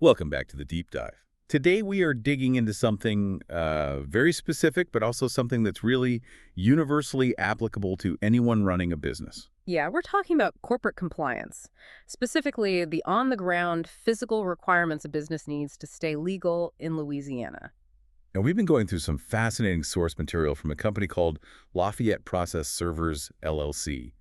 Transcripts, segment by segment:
Welcome back to the deep dive. Today we are digging into something very specific, but also something that's really universally applicable to anyone running a business. Yeah, we're talking about corporate compliance, specifically the on-the-ground physical requirements a business needs to stay legal in Louisiana. And we've been going through some fascinating source material from a company called Lafayette Process Servers, LLC.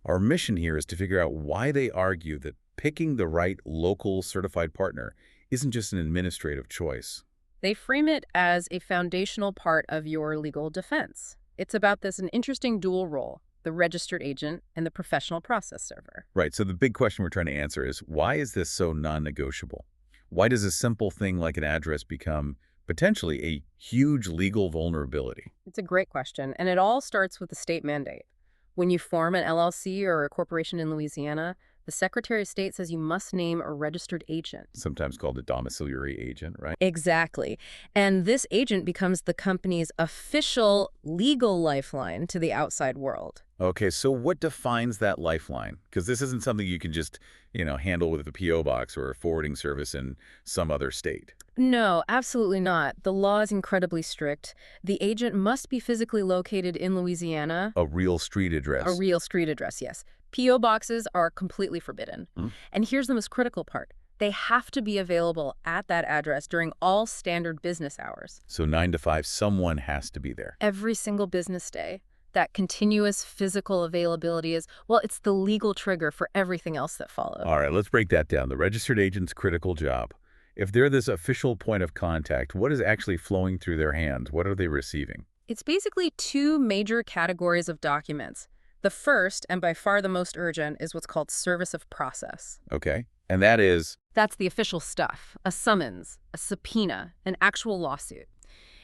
Our mission here is to figure out why they argue that picking the right local certified partner isn't just an administrative choice. They frame it as a foundational part of your legal defense. It's about an interesting dual role, the registered agent and the professional process server. Right, so the big question we're trying to answer is, why is this so non-negotiable? Why does a simple thing like an address become potentially a huge legal vulnerability? It's a great question, and it all starts with the state mandate. When you form an LLC or a corporation in Louisiana, the Secretary of State says you must name a registered agent. Sometimes called a domiciliary agent, right? Exactly. And this agent becomes the company's official legal lifeline to the outside world. Okay, so what defines that lifeline? Because this isn't something you can just, handle with a P.O. box or a forwarding service in some other state. No, absolutely not. The law is incredibly strict. The agent must be physically located in Louisiana. A real street address. A real street address, yes. P.O. boxes are completely forbidden. Hmm? And here's the most critical part. They have to be available at that address during all standard business hours. So 9 to 5, someone has to be there. Every single business day. That continuous physical availability is, well, it's the legal trigger for everything else that follows. All right, let's break that down. The registered agent's critical job. If they're this official point of contact, what is actually flowing through their hands? What are they receiving? It's basically two major categories of documents. The first, and by far the most urgent, is what's called service of process. Okay, and that is? That's the official stuff, a summons, a subpoena, an actual lawsuit.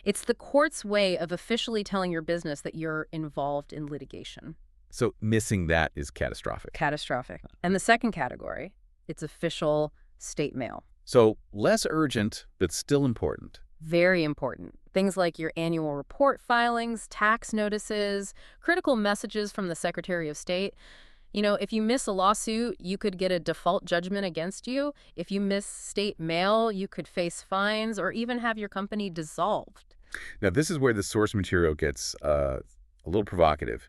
It's the court's way of officially telling your business that you're involved in litigation. So missing that is catastrophic. Catastrophic. And the second category, it's official state mail. So less urgent, but still important. Very important. Things like your annual report filings, tax notices, critical messages from the Secretary of State. If you miss a lawsuit, you could get a default judgment against you. If you miss state mail, you could face fines or even have your company dissolved. Now, this is where the source material gets a little provocative.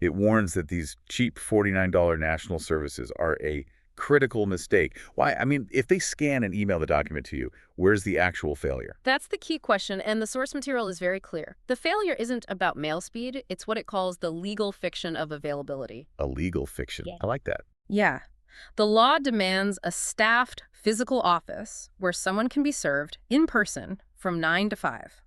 It warns that these cheap $49 national services are a critical mistake. Why? I mean, if they scan and email the document to you, where's the actual failure? That's the key question, and the source material is very clear. The failure isn't about mail speed. It's what it calls the legal fiction of availability. A legal fiction. Yeah. I like that. Yeah. The law demands a staffed physical office where someone can be served in person from 9 to 5.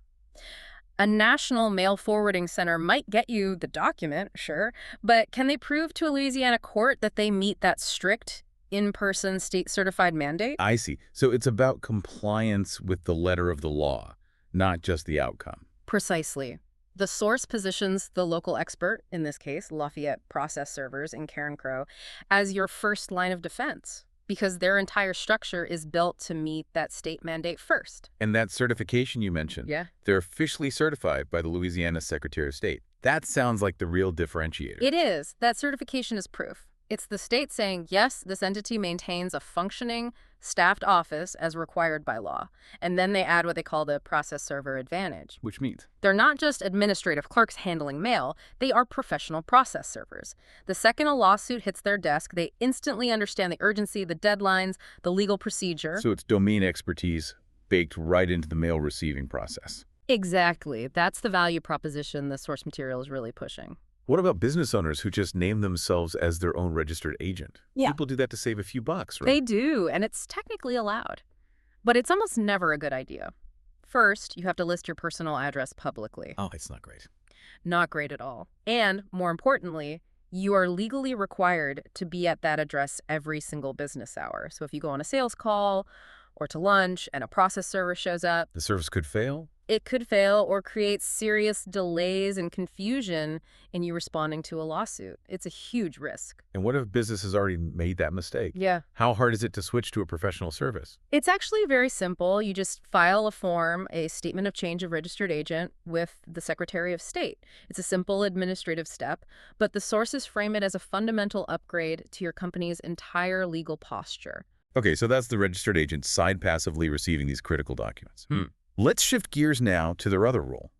A national mail forwarding center might get you the document, sure, but can they prove to a Louisiana court that they meet that strict in-person state-certified mandate? I see. So it's about compliance with the letter of the law, not just the outcome. Precisely. The source positions the local expert, in this case, Lafayette Process Servers in Carencro, as your first line of defense, because their entire structure is built to meet that state mandate first. And that certification you mentioned, Yeah. they're officially certified by the Louisiana Secretary of State. That sounds like the real differentiator. It is. That certification is proof. It's the state saying, yes, this entity maintains a functioning, staffed office as required by law. And then they add what they call the process server advantage. Which means? They're not just administrative clerks handling mail, they are professional process servers. The second a lawsuit hits their desk, they instantly understand the urgency, the deadlines, the legal procedure. So it's domain expertise baked right into the mail receiving process. Exactly. That's the value proposition the source material is really pushing. What about business owners who just name themselves as their own registered agent? Yeah. People do that to save a few bucks, right? They do, and it's technically allowed. But it's almost never a good idea. First, you have to list your personal address publicly. Oh, it's not great. Not great at all. And, more importantly, you are legally required to be at that address every single business hour. So if you go on a sales call or to lunch and a process server shows up, The service could fail? it could fail or create serious delays and confusion in you responding to a lawsuit. It's a huge risk. And what if business has already made that mistake? Yeah. How hard is it to switch to a professional service? It's actually very simple. You just file a form, a statement of change of registered agent with the Secretary of State. It's a simple administrative step, but the sources frame it as a fundamental upgrade to your company's entire legal posture. Okay, so that's the registered agent side passively receiving these critical documents. Let's shift gears now to their other role,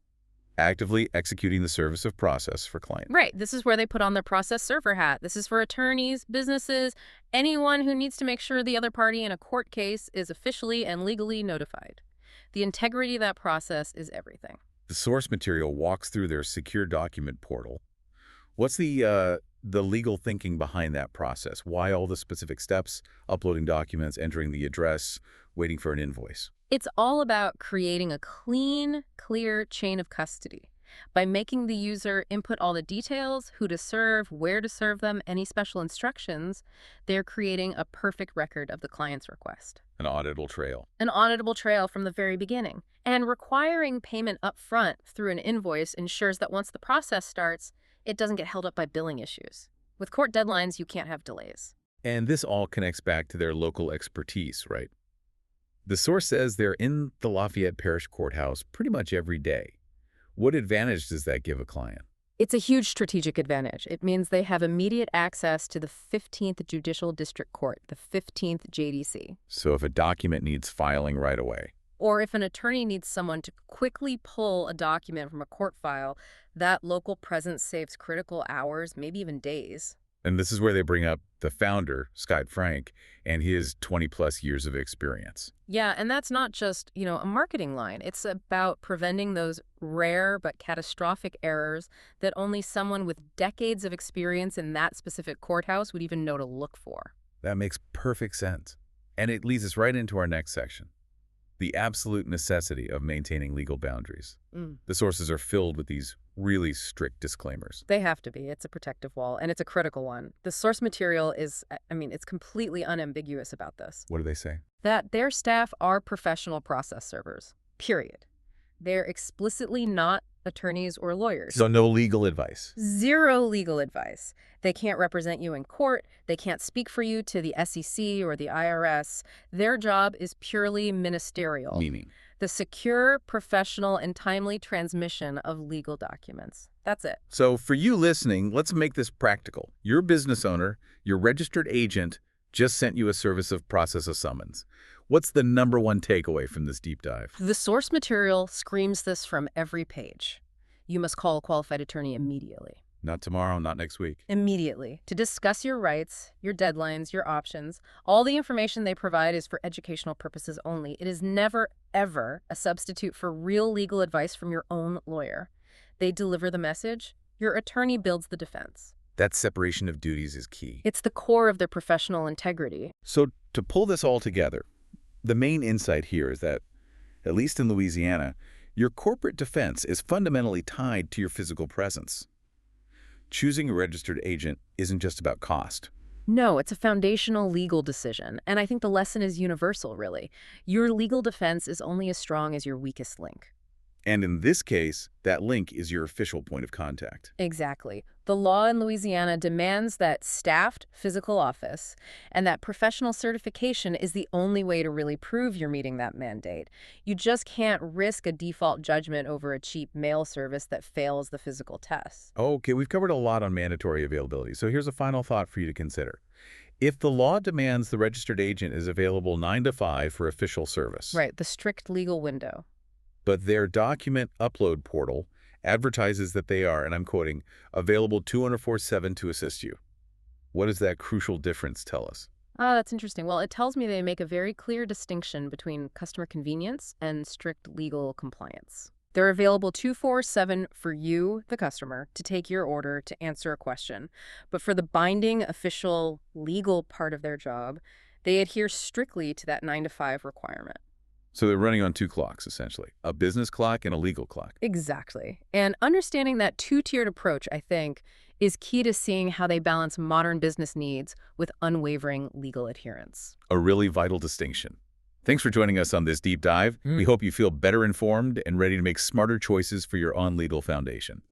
actively executing the service of process for client. Right. This is where they put on their process server hat. This is for attorneys, businesses, anyone who needs to make sure the other party in a court case is officially and legally notified. The integrity of that process is everything. The source material walks through their secure document portal. What's the legal thinking behind that process? Why all the specific steps, uploading documents, entering the address, waiting for an invoice? It's all about creating a clean, clear chain of custody. By making the user input all the details, who to serve, where to serve them, any special instructions, they're creating a perfect record of the client's request. An auditable trail. An auditable trail from the very beginning. And requiring payment up front through an invoice ensures that once the process starts, it doesn't get held up by billing issues. With court deadlines, you can't have delays. And this all connects back to their local expertise, right? The source says they're in the Lafayette Parish Courthouse pretty much every day. What advantage does that give a client? It's a huge strategic advantage. It means they have immediate access to the 15th Judicial District Court, the 15th JDC. So if a document needs filing right away. Or if an attorney needs someone to quickly pull a document from a court file, that local presence saves critical hours, maybe even days. And this is where they bring up the founder, Scott Frank, and his 20-plus years of experience. Yeah, and that's not just, a marketing line. It's about preventing those rare but catastrophic errors that only someone with decades of experience in that specific courthouse would even know to look for. That makes perfect sense. And it leads us right into our next section, the absolute necessity of maintaining legal boundaries. The sources are filled with these really strict disclaimers. They have to be. It's a protective wall, and it's a critical one. The source material is, it's completely unambiguous about this. What do they say? That their staff are professional process servers, period. They're explicitly not attorneys or lawyers. So no legal advice. Zero legal advice. They can't represent you in court. They can't speak for you to the SEC or the IRS. Their job is purely ministerial. Meaning? The secure, professional, and timely transmission of legal documents. That's it. So for you listening, let's make this practical. Your business owner, your registered agent, just sent you a service of process of summons. What's the #1 takeaway from this deep dive? The source material screams this from every page. You must call a qualified attorney immediately. Not tomorrow, not next week. Immediately. To discuss your rights, your deadlines, your options. All the information they provide is for educational purposes only. It is never, ever a substitute for real legal advice from your own lawyer. They deliver the message. Your attorney builds the defense. That separation of duties is key. It's the core of their professional integrity. So to pull this all together, the main insight here is that, at least in Louisiana, your corporate defense is fundamentally tied to your physical presence. Choosing a registered agent isn't just about cost. No, it's a foundational legal decision. And I think the lesson is universal, really. Your legal defense is only as strong as your weakest link. And in this case, that link is your official point of contact. Exactly. The law in Louisiana demands that staffed physical office and that professional certification is the only way to really prove you're meeting that mandate. You just can't risk a default judgment over a cheap mail service that fails the physical test. Okay, we've covered a lot on mandatory availability, so here's a final thought for you to consider. If the law demands the registered agent is available 9 to 5 for official service. Right, the strict legal window. But their document upload portal advertises that they are, and I'm quoting, available 24/7 to assist you. What does that crucial difference tell us? That's interesting. Well, it tells me they make a very clear distinction between customer convenience and strict legal compliance. They're available 24/7 for you, the customer, to take your order, to answer a question. But for the binding, official, legal part of their job, they adhere strictly to that 9 to 5 requirement. So they're running on 2 clocks, essentially, a business clock and a legal clock. Exactly. And understanding that two-tiered approach, I think, is key to seeing how they balance modern business needs with unwavering legal adherence. A really vital distinction. Thanks for joining us on this deep dive. We hope you feel better informed and ready to make smarter choices for your own legal foundation.